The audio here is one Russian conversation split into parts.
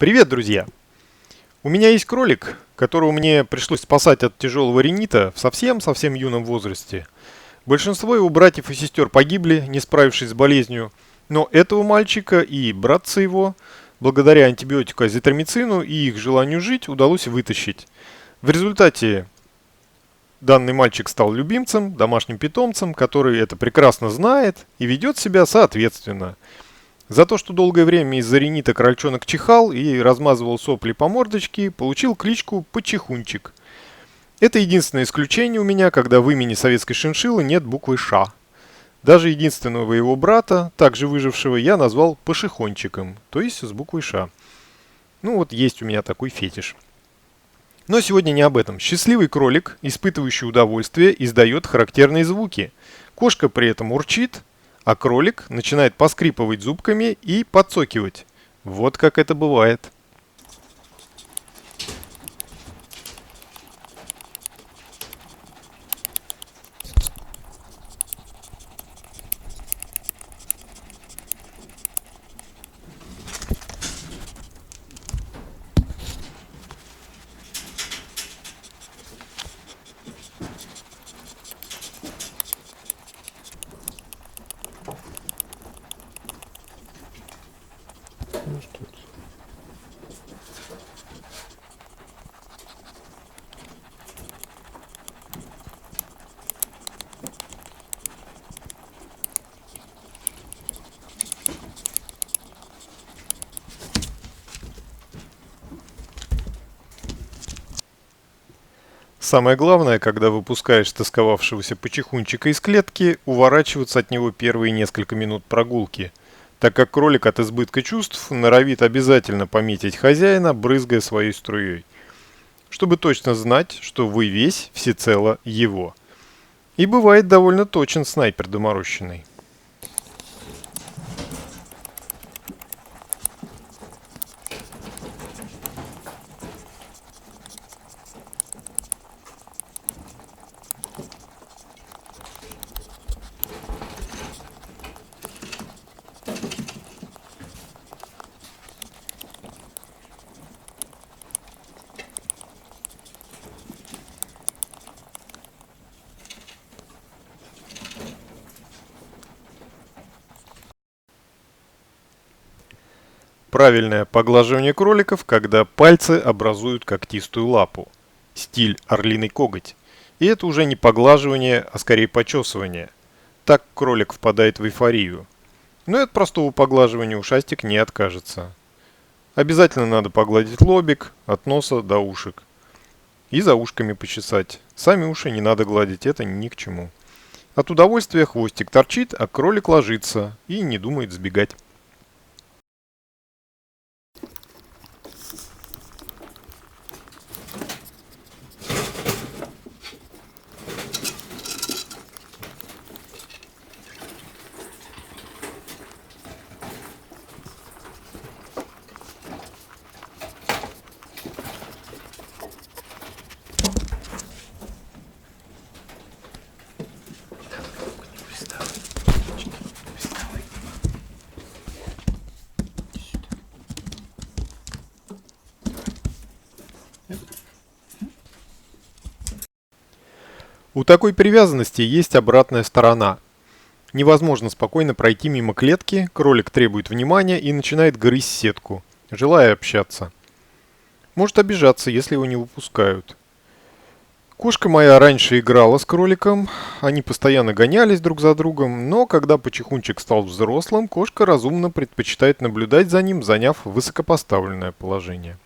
Привет, друзья! У меня есть кролик, которого мне пришлось спасать от тяжелого ринита в совсем-совсем юном возрасте. Большинство его братьев и сестер погибли, не справившись с болезнью, но этого мальчика и братца его, благодаря антибиотику азитромицину и их желанию жить, удалось вытащить. В результате данный мальчик стал любимцем, домашним питомцем, который это прекрасно знает и ведет себя соответственно. За то, что долгое время из-за ринита крольчонок чихал и размазывал сопли по мордочке, получил кличку Почихунчик. Это единственное исключение у меня, когда в имени советской шиншиллы нет буквы «Ш». Даже единственного его брата, также выжившего, я назвал Пашихончиком, то есть с буквой «Ш». Ну вот есть у меня такой фетиш. Но сегодня не об этом. Счастливый кролик, испытывающий удовольствие, издает характерные звуки. Кошка при этом урчит, а кролик начинает поскрипывать зубками и подцокивать. Вот как это бывает. Самое главное, когда выпускаешь тосковавшегося почихунчика из клетки, уворачиваться от него первые несколько минут прогулки, так как кролик от избытка чувств норовит обязательно пометить хозяина, брызгая своей струей, чтобы точно знать, что вы весь всецело его. И бывает довольно точен снайпер доморощенный. Правильное поглаживание кроликов, когда пальцы образуют когтистую лапу. Стиль орлиный коготь. И это уже не поглаживание, а скорее почесывание. Так кролик впадает в эйфорию. Но и от простого поглаживания ушастик не откажется. Обязательно надо погладить лобик от носа до ушек. И за ушками почесать. Сами уши не надо гладить, это ни к чему. От удовольствия хвостик торчит, а кролик ложится и не думает сбегать. У такой привязанности есть обратная сторона. Невозможно спокойно пройти мимо клетки, кролик требует внимания и начинает грызть сетку, желая общаться. Может обижаться, если его не выпускают. Кошка моя раньше играла с кроликом, они постоянно гонялись друг за другом, но когда почихунчик стал взрослым, кошка разумно предпочитает наблюдать за ним, заняв высокопоставленное положение.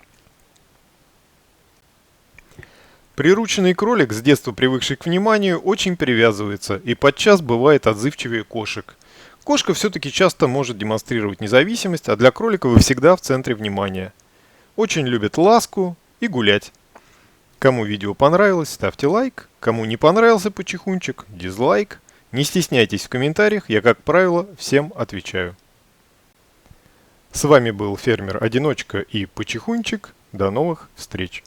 Прирученный кролик, с детства привыкший к вниманию, очень привязывается и подчас бывает отзывчивее кошек. Кошка все-таки часто может демонстрировать независимость, а для кролика вы всегда в центре внимания. Очень любит ласку и гулять. Кому видео понравилось, ставьте лайк. Кому не понравился почихунчик, дизлайк. Не стесняйтесь в комментариях, я, как правило, всем отвечаю. С вами был фермер-одиночка и почихунчик. До новых встреч!